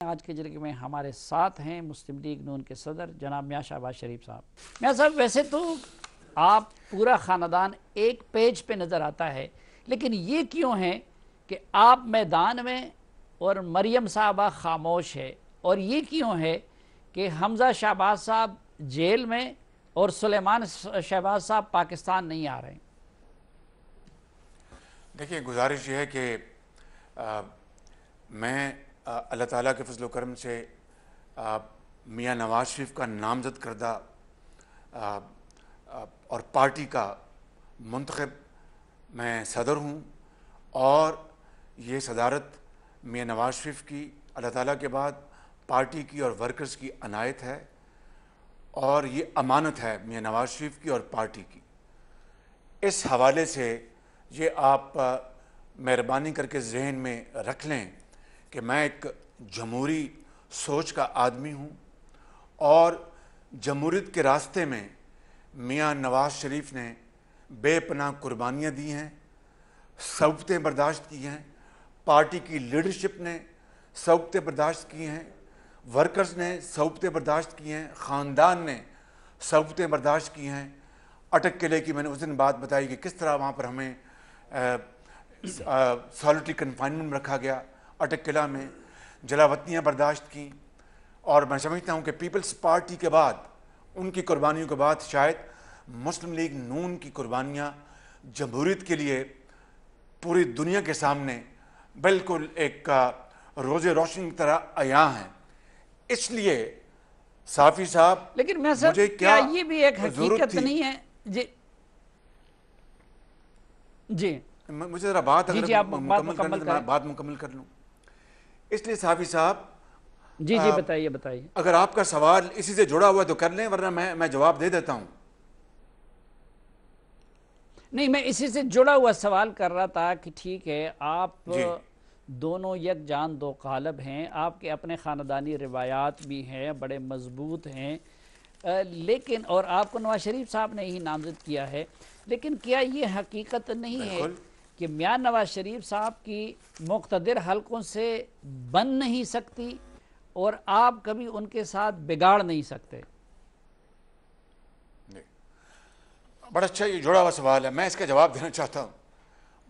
आज के जरिए में हमारे साथ हैं मुस्लिम लीग नून के सदर जनाब मियां शहबाज शरीफ साहब। मियां साहब, वैसे तो आप पूरा ख़ानदान एक पेज पे नज़र आता है, लेकिन ये क्यों है कि आप मैदान में और मरियम साहबा खामोश है, और ये क्यों है कि हमज़ा शहबाज साहब जेल में और सुलेमान शहबाज साहब पाकिस्तान नहीं आ रहे? देखिए, गुजारिश ये है कि मैं अल्लाह ताला के फजल करम से मियाँ नवाज शरीफ का नामजद करदा और पार्टी का मुंतखब मैं सदर हूँ, और ये सदारत मियाँ नवाज शरीफ की अल्लाह ताला के बाद पार्टी की और वर्कर्स की अनायत है, और ये अमानत है मियाँ नवाज शरीफ की और पार्टी की। इस हवाले से ये आप मेहरबानी करके जहन में रख लें कि मैं एक जमहूरी सोच का आदमी हूँ, और जमहूरियत के रास्ते में मियाँ नवाज शरीफ ने बेपनाह कुर्बानियाँ दी हैं, सब्क़तें बर्दाश्त की हैं, पार्टी की लीडरशिप ने सब्क़तें बर्दाश्त की हैं, वर्कर्स ने सब्क़तें बर्दाश्त की हैं, ख़ानदान ने सब्क़तें बर्दाश्त की हैं। अटक किले की मैंने उस दिन बात बताई कि किस तरह वहाँ पर हमें सॉलिटरी कन्फाइनमेंट में रखा गया, अटक किला में जलावतनियाँ बर्दाश्त की। और मैं समझता हूँ कि पीपल्स पार्टी के बाद, उनकी कुर्बानियों के बाद शायद मुस्लिम लीग नून की कुर्बानियाँ जमहूरियत के लिए पूरी दुनिया के सामने बिल्कुल एक रोज़े रोशनी की तरह आया हैं। इसलिए साफ़ी साहब, लेकिन मैं सर, मुझे क्या ये भी एक हकीकत नहीं है? जी जी, मुझे ज़रा बात जी, अगर जी, आप बात मुकम्मल मुकम्मल करने, करें। मैं बात मुकम्मल कर लूँ। इसलिए साफ़ी साहब, जी जी, बताइए बताइए। अगर आपका सवाल इसी से जुड़ा हुआ है तो कर लें, वरना मैं जवाब दे देता हूँ। नहीं, मैं इसी से जुड़ा हुआ सवाल कर रहा था कि ठीक है, आप जी, दोनों यकजान दो कालब हैं, आपके अपने ख़ानदानी रिवायात भी हैं, बड़े मजबूत हैं, लेकिन और आपको नवाज शरीफ साहब ने ही नामजद किया है, लेकिन क्या ये हकीकत नहीं है बिल्कुल। कि मियाँ नवाज शरीफ साहब की मुक़्तदिर हलकों से बन नहीं सकती और आप कभी उनके साथ बिगाड़ नहीं सकते? बड़ा अच्छा ये जुड़ा हुआ सवाल है, मैं इसका जवाब देना चाहता हूँ।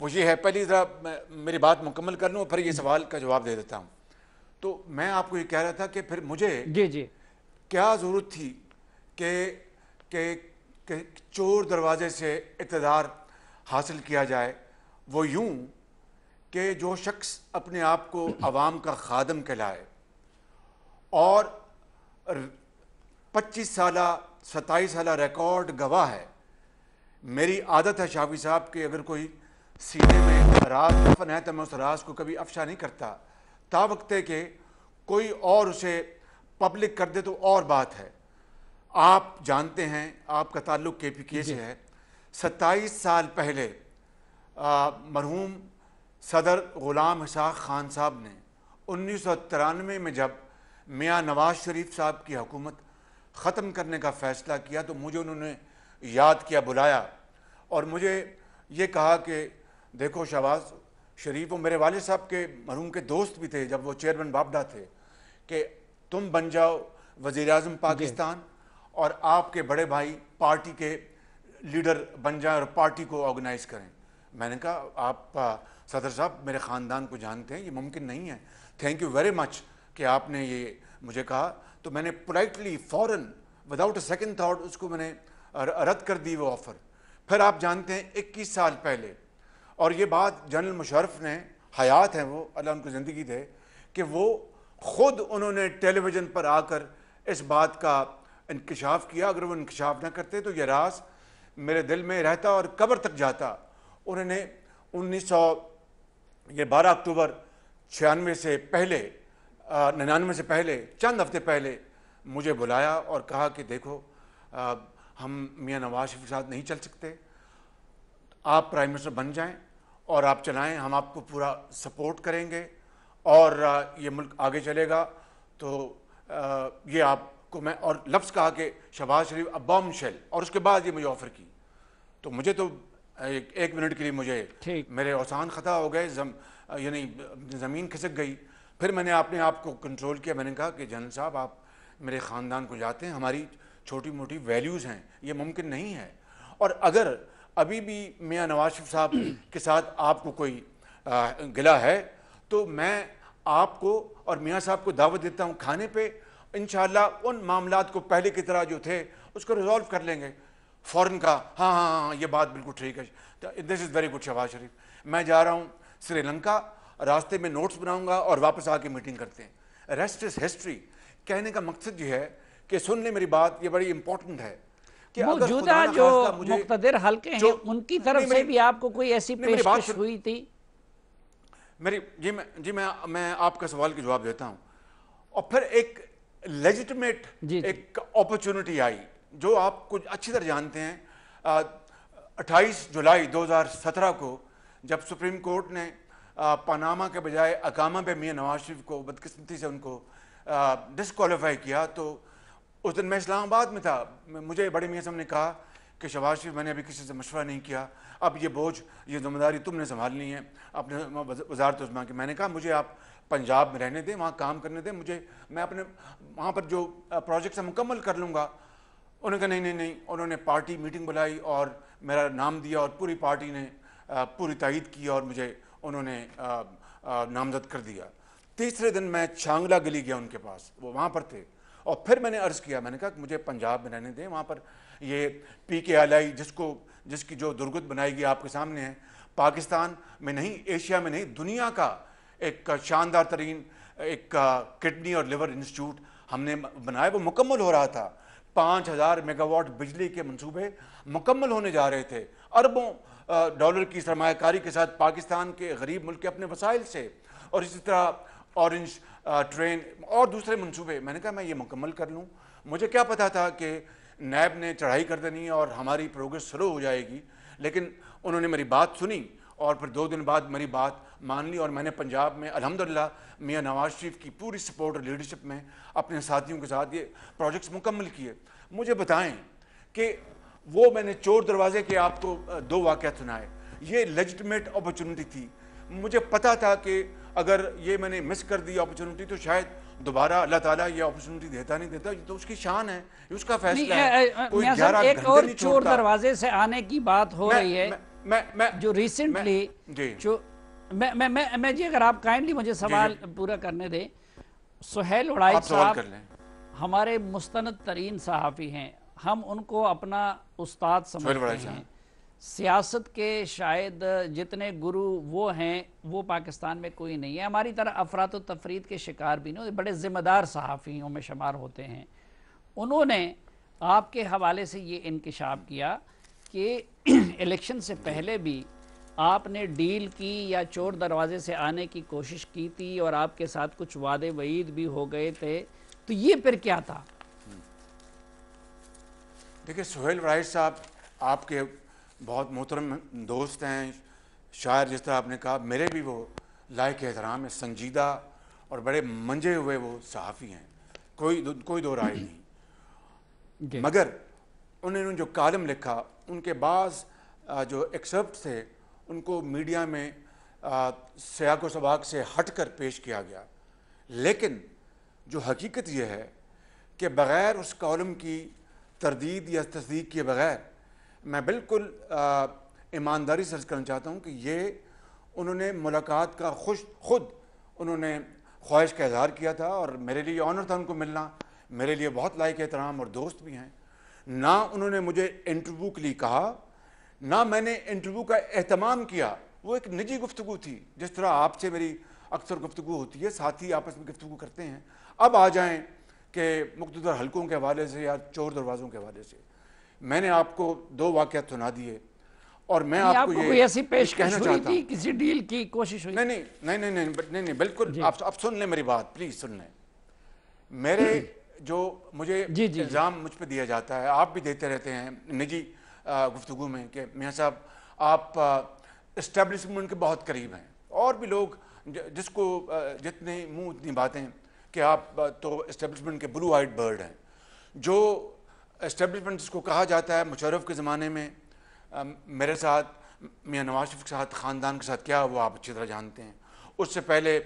वो ये है, पहली ज़रा मेरी बात मुकम्मल कर लूँ, फिर ये सवाल का जवाब दे देता हूँ। तो मैं आपको ये कह रहा था कि फिर मुझे जी जी, क्या ज़रूरत थी कि चोर दरवाजे से इक़्तिदार हासिल किया जाए। वो यूँ कि जो शख्स अपने आप को अवाम का खादम कहलाए और 25 साला 27 साला रिकॉर्ड गवाह है। मेरी आदत है शाफी साहब कि अगर कोई सीने में राज दफन है तो मैं उस राज को कभी अफशा नहीं करता, तावक्ते के कोई और उसे पब्लिक कर दे तो और बात है। आप जानते हैं, आपका ताल्लुक़ KPK से है। 27 साल पहले मरहूम सदर ग़ुलाम इसहाक़ ख़ान साहब ने 1993 में जब मियाँ नवाज शरीफ साहब की हुकूमत ख़त्म करने का फ़ैसला किया तो मुझे उन्होंने याद किया, बुलाया, और मुझे ये कहा कि देखो शहबाज शरीफ, वो मेरे वालिद साहब के मरहूम के दोस्त भी थे जब वो चेयरमैन बाबडा थे, कि तुम बन जाओ वज़ीर आज़म पाकिस्तान और आपके बड़े भाई पार्टी के लीडर बन जाएं और पार्टी को ऑर्गेनाइज़ करें। मैंने कहा, आप सदर साहब मेरे ख़ानदान को जानते हैं, ये मुमकिन नहीं है। थैंक यू वेरी मच कि आपने ये मुझे कहा। तो मैंने पोलाइटली फ़ौरन विदाउट अ सेकंड थाट उसको मैंने रद्द कर दी वो ऑफ़र। फिर आप जानते हैं 21 साल पहले, और ये बात जनरल मुशर्रफ ने, हयात हैं वो, अल्लाह उनको ज़िंदगी दे, कि वो ख़ुद उन्होंने टेलीविज़न पर आकर इस बात का इंकशाफ किया। अगर वो इंकशाफ ना करते तो ये राज मेरे दिल में रहता और कब्र तक जाता। उन्होंने 12 अक्टूबर 96 से पहले, 99 से पहले, चंद हफ्ते पहले मुझे बुलाया और कहा कि देखो, हम मियाँ नवाज शरीफ के साथ नहीं चल सकते, आप प्राइम मिनिस्टर बन जाएं और आप चलाएं, हम आपको पूरा सपोर्ट करेंगे और ये मुल्क आगे चलेगा। तो ये आपको मैं, और लफ्ज़ कहा कि शहबाज शरीफ अ बॉम्ब शेल, और उसके बाद ये मुझे ऑफ़र की। तो मुझे तो एक मिनट के लिए मुझे मेरे औसान ख़ता हो गए, यानी ज़मीन खिसक गई। फिर मैंने अपने आप को कंट्रोल किया, मैंने कहा कि जनरल साहब आप मेरे ख़ानदान को जाते हैं, हमारी छोटी मोटी वैल्यूज़ हैं, ये मुमकिन नहीं है। और अगर अभी भी मियाँ नवाज शरीफ साहब के साथ आपको कोई गिला है तो मैं आपको और मियाँ साहब को दावत देता हूँ खाने पे, इंशाअल्लाह उन मामलात को पहले की तरह जो थे उसको रिजॉल्व कर लेंगे। फ़ौरन का हाँ हाँ हाँ ये बात बिल्कुल ठीक है, this is very good Shahbaz Sharif, मैं जा रहा हूँ श्रीलंका, रास्ते में नोट्स बनाऊंगा और वापस आके मीटिंग करते हैं। Rest is history. कहने का मकसद ये है कि सुन ले मेरी बात, ये बड़ी इंपॉर्टेंट है कि अगर मौजूदा जो मुक़्तदिर हल्के हैं उनकी तरफ से भी आपको कोई ऐसी पेशकश हुई थी? मैं आपका सवाल का जवाब देता हूँ। और फिर एक लेजिटिमेट एक अपॉर्चुनिटी आई जो आप कुछ अच्छी तरह जानते हैं। 28 जुलाई 2017 को जब सुप्रीम कोर्ट ने पनामा के बजाय अकामा पे मियाँ नवाज शरीफ को बदकिस्मती से उनको डिसक्वालीफाई किया, तो उस दिन मैं इस्लामाबाद में था। मुझे बड़े मियाँ साहब ने कहा कि शहबाज शरीफ मैंने अभी किसी से मशवरा नहीं किया, अब ये बोझ ये जिम्मेदारी तुमने संभालनी है अपने वजारत उस्मा की। मैंने कहा मुझे आप पंजाब में रहने दें, वहाँ काम करने दें, मैं अपने वहाँ पर जो प्रोजेक्ट है मुकम्मल कर लूँगा। उन्होंने कहा नहीं। उन्होंने पार्टी मीटिंग बुलाई और मेरा नाम दिया और पूरी पार्टी ने पूरी तायद की और मुझे उन्होंने नामजद कर दिया। तीसरे दिन मैं छांगला गली गया उनके पास, वो वहाँ पर थे, और फिर मैंने अर्ज़ किया, मैंने कहा कि मुझे पंजाब में रहने दें, वहाँ पर ये PKLI जिसकी जो दुर्गत बनाएगी आपके सामने है, पाकिस्तान में नहीं, एशिया में नहीं, दुनिया का एक शानदार तरीन एक किडनी और लिवर इंस्टीट्यूट हमने बनाया। वो मुकम्मल हो रहा था, 5000 मेगावाट बिजली के मंसूबे मुकम्मल होने जा रहे थे, अरबों डॉलर की सरमायाकारी के साथ पाकिस्तान के गरीब मुल्क के अपने वसाइल से, और इसी तरह ऑरेंज ट्रेन और दूसरे मंसूबे। मैंने कहा मैं ये मुकम्मल कर लूँ। मुझे क्या पता था कि नैब ने चढ़ाई कर देनी है और हमारी प्रोग्रेस स्लो हो जाएगी, लेकिन उन्होंने मेरी बात सुनी और फिर 2 दिन बाद मेरी बात मान ली और मैंने पंजाब में अल्हम्दुलिल्लाह मियाँ नवाज शरीफ की पूरी सपोर्ट और लीडरशिप में अपने साथियों के साथ ये प्रोजेक्ट्स मुकम्मल किए। मुझे बताएं कि वो मैंने चोर दरवाजे के आपको 2 वाक़यात सुनाए, ये लेजिटिमेट अपॉर्चुनिटी थी। मुझे पता था कि अगर ये मैंने मिस कर दी अपॉर्चुनिटी तो शायद दोबारा अल्लाह ताला ये अपॉर्चुनिटी देता नहीं देता, तो उसकी शान है, उसका फैसला है। कोई 11 एक और चोर दरवाजे से आने की बात हो रही है जो रिसेंटली जो मैं जी, अगर आप काइंडली मुझे सवाल पूरा करने दें। सुहेल उड़ाई साहब हमारे मुस्तनद तरीन सहाफ़ी हैं, हम उनको अपना उस्ताद समझते हैं। सियासत के शायद जितने गुरु वो हैं वो पाकिस्तान में कोई नहीं है। हमारी तरह अफरात तफरीद के शिकार भी नहीं, बड़े ज़िम्मेदार सहाफ़ियों में शुमार होते हैं। उन्होंने आपके हवाले से ये इंकिशाफ किया कि इलेक्शन से पहले भी आपने डील की या चोर दरवाजे से आने की कोशिश की थी और आपके साथ कुछ वादे वईद भी हो गए थे, तो ये फिर क्या था? देखिए सुहेल राइस साहब आपके बहुत मोहतरम दोस्त हैं, शायर जिस तरह आपने कहा, मेरे भी वो लायक एहतराम है, संजीदा और बड़े मंजे हुए वो सहाफ़ी हैं, कोई दो राय नहीं। मगर उन्होंने जो कालम लिखा उनके बाज़ जो एक्सेप्ट थे उनको मीडिया में सियाक़ो सबाक़ से हट कर पेश किया गया। लेकिन जो हकीकत यह है कि बग़ैर उस कॉलम की तरदीद या तस्दीक किए बग़ैर मैं बिल्कुल ईमानदारी से अर्ज़ करना चाहता हूँ कि ये उन्होंने मुलाकात का खुद उन्होंने ख्वाहिश का इज़हार किया था और मेरे लिए ऑनर था उनको मिलना, मेरे लिए बहुत लायक एहतराम और दोस्त भी हैं। ना उन्होंने मुझे इंटरव्यू के लिए कहा, ना मैंने इंटरव्यू का एहतमाम किया। वो एक निजी गुफ्तगू थी, जिस तरह आपसे मेरी अक्सर गुफ्तगू होती है, साथी आपस में गुफ्तगू करते हैं। अब आ जाएं कि मुख्तलिफ हलकों के हवाले से या चोर दरवाज़ों के हवाले से मैंने आपको 2 वाक़यात सुना दिए और मैं आपको ये ऐसी पेश कहना चाहता हूँ, किसी डील की कोशिश हुई? नहीं, बिल्कुल आप सुन लें मेरी बात, प्लीज़ सुन लें। मेरे जो मुझे इल्ज़ाम मुझ पर दिया जाता है, आप भी देते रहते हैं निजी गुफ्तगू में कि मियाँ साहब आप इस्टेब्लिशमेंट के बहुत करीब हैं, और भी लोग जिसको जितने मुँह उतनी बातें कि आप तो इस्टेब्लिशमेंट के ब्लू आइड बर्ड हैं। जो इस्टेब्लिशमेंट जिसको कहा जाता है, मुशर्रफ के ज़माने में मेरे साथ मियाँ नवाज शरीफ के साथ ख़ानदान के साथ क्या वो आप अच्छी तरह जानते हैं। उससे पहले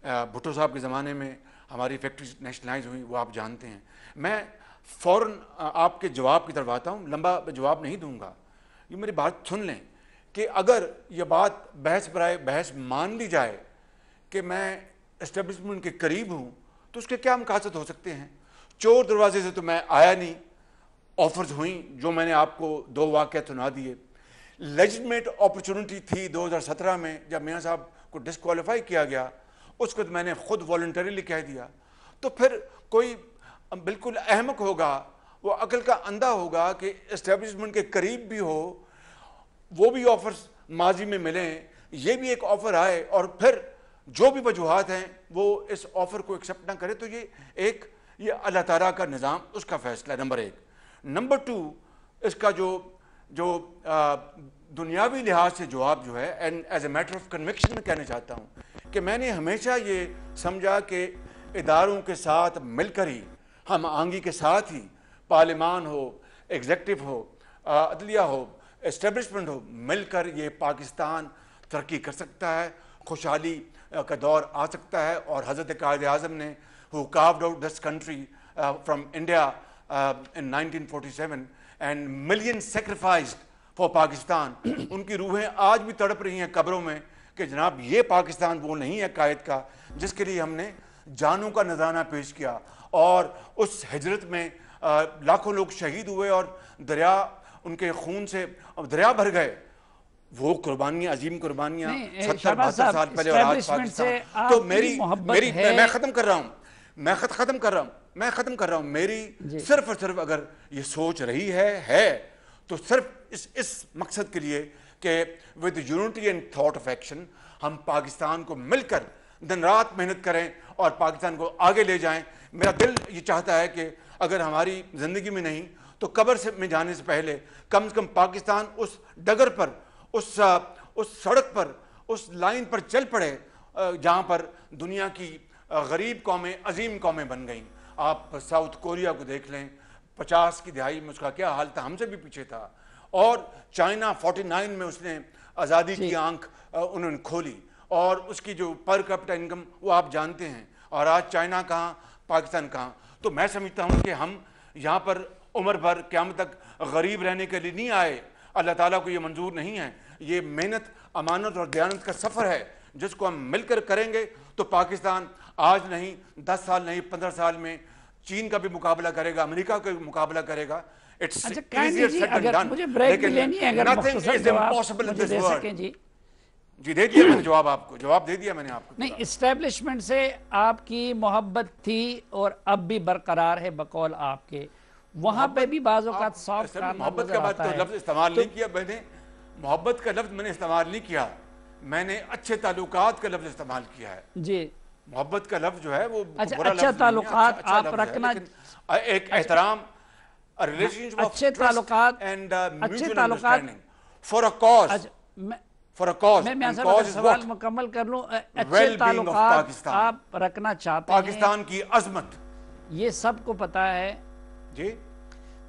भुट्टो साहब के ज़माने में हमारी फैक्ट्री नेशनलाइज हुई, वो आप जानते हैं। मैं फ़ौरन आपके जवाब की तरफ आता हूँ, लंबा जवाब नहीं दूंगा, ये मेरी बात सुन लें कि अगर ये बात बहस बराए बहस मान ली जाए कि मैं एस्टेब्लिशमेंट के करीब हूँ, तो उसके क्या मकासद हो सकते हैं? चोर दरवाजे से तो मैं आया नहीं, ऑफर्स हुई जो मैंने आपको 2 वाक़या सुना दिए। लेजिटमेट अपॉर्चुनिटी थी 2017 में जब मियाँ साहब को डिस्क्वालीफाई किया गया, उस वक्त मैंने खुद वॉलंटरीली कह दिया। तो फिर कोई बिल्कुल अहमक होगा, वो अकल का अंधा होगा कि एस्टेब्लिशमेंट के करीब भी हो, वो भी ऑफर्स माजी में मिलें, ये भी एक ऑफर आए और फिर जो भी वजूहात हैं वो इस ऑफर को एक्सेप्ट ना करे, तो ये अल्लाह ताला का निज़ाम, उसका फैसला है, नंबर 1। नंबर 2, इसका जो दुनियावी लिहाज से जवाब जो है, and as a matter of conviction में कहना चाहता हूँ कि मैंने हमेशा ये समझा कि इदारों के साथ मिलकर ही, हम आंगी के साथ ही, पार्लिमान हो, एग्जेक्टिव हो, अदलिया हो, एस्टेब्लिशमेंट हो, मिलकर ये पाकिस्तान तरक्की कर सकता है, खुशहाली का दौर आ सकता है। और हज़रत कायद आज़म ने who carved out this country from India in 1947 and millions sacrificed for Pakistan, उनकी रूहें आज भी तड़प रही हैं कब्रों में कि जनाब ये पाकिस्तान वो नहीं है कायद का जिसके लिए हमने जानों का नजराना पेश किया। और उस हिजरत में लाखों लोग शहीद हुए और दरिया, उनके खून से दरिया भर गए। वो कुर्बानियां, अजीम कुर्बानियां 70-72 साल पहले और आज पाकिस्तान। तो मेरी मैं खत्म कर रहा हूं, मेरी सिर्फ और सिर्फ अगर ये सोच रही है तो सिर्फ इस मकसद के लिए कि with unity and thought of action हम पाकिस्तान को मिलकर दिन रात मेहनत करें और पाकिस्तान को आगे ले जाएं। मेरा दिल ये चाहता है कि अगर हमारी ज़िंदगी में नहीं तो कब्र में जाने से पहले कम से कम पाकिस्तान उस डगर पर, उस सड़क पर, उस लाइन पर चल पड़े जहाँ पर दुनिया की गरीब कौमें अजीम कौमें बन गईं। आप साउथ कोरिया को देख लें, 50 की दहाई में उसका क्या हाल था, हमसे भी पीछे था। और चाइना 49 में उसने आज़ादी की आंख उन्होंने खोली और उसकी जो पर कैपिटा इनकम वो आप जानते हैं। और आज चाइना कहाँ, पाकिस्तान कहाँ। तो मैं समझता हूँ कि हम यहाँ पर उम्र भर क़यामत तक गरीब रहने के लिए नहीं आए, अल्लाह ताला को ये मंजूर नहीं है। ये मेहनत, अमानत और दयानत का सफ़र है जिसको हम मिलकर करेंगे तो पाकिस्तान आज नहीं, 10 साल नहीं, 15 साल में चीन का भी मुकाबला करेगा, अमेरिका का भी मुकाबला करेगा। It's easier said than done, लेकिन nothing is impossible in this world. जी दे दिया मैंने जवाब दे दिया मैंने आपको। नहीं, इस्टेब्लिशमेंट से आपकी मोहब्बत थी और अब भी बरकरार है बकौल आपके। वहां पे भी बाज़ औक़ात सॉफ्ट मोहब्बत का बात तो लफ्ज़ इस्तेमाल नहीं किया मैंने, मोहब्बत का लफ्ज़ मैंने इस्तेमाल नहीं किया, मैंने अच्छे ताल्लुकात का लफ्ज़ इस्तेमाल किया है जी। मोहब्बत का लफ्ज़ जो है वो अच्छा ताल्लुकात आप रखना, एक एहतराम, रिलेशनशिप, अच्छे ताल्लुकात and mutual understanding for a cause, for a cause. मैं सवाल मुकम्मल कर लूं। अच्छे ताल्लुकात आप रखना चाहते हैं, पाकिस्तान की अजमत, ये सबको पता है जी।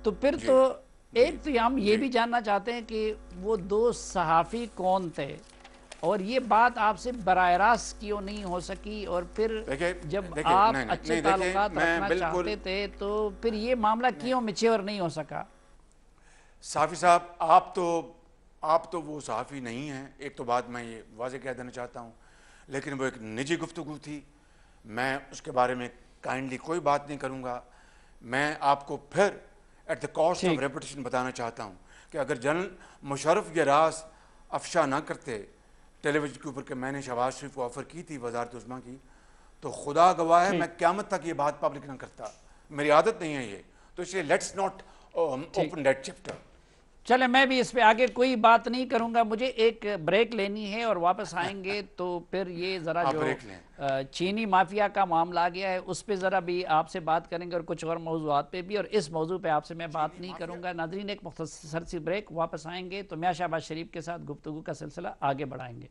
तो फिर तो एक तो हम ये भी जानना चाहते हैं कि वो 2 सहाफ़ी कौन थे और ये बात आपसे बराह रास्त क्यों नहीं हो सकी। और फिर जब आप अच्छे ताल्लुकात रखना चाहते थे तो फिर ये मामला क्यों मैच्योर नहीं हो सका? साफ़ी साहब, आप तो वो सहाफ़ी नहीं हैं, एक तो बात मैं ये वाज़ेह कह देना चाहता हूँ, लेकिन वो एक निजी गुफ्तगू थी, मैं उसके बारे में काइंडली कोई बात नहीं करूँगा। मैं आपको फिर at the cost of reputation बताना चाहता हूँ कि अगर जनरल मुशर्रफ ये राज अफशा ना करते टेलीविज़न के ऊपर कि मैंने शहबाज शरीफ को ऑफ़र की थी वज़ारत उस्मा की, तो खुदा गवाह है मैं क़यामत तक ये बात पब्लिक ना करता। मेरी आदत नहीं है ये, तो इसलिए let's not open that chapter. चले, मैं भी इस पे आगे कोई बात नहीं करूंगा, मुझे एक ब्रेक लेनी है और वापस आएंगे तो फिर ये ज़रा जो चीनी माफिया का मामला आ गया है उस पे ज़रा भी आपसे बात करेंगे और कुछ और मौज़ूआत पे भी, और इस मौजू पे आपसे मैं बात नहीं करूंगा। नाज़रीन, एक मुख्तसर सी ब्रेक, वापस आएंगे तो मियां शहबाज शरीफ के साथ गुफ्तगू का सिलसिला आगे बढ़ाएंगे।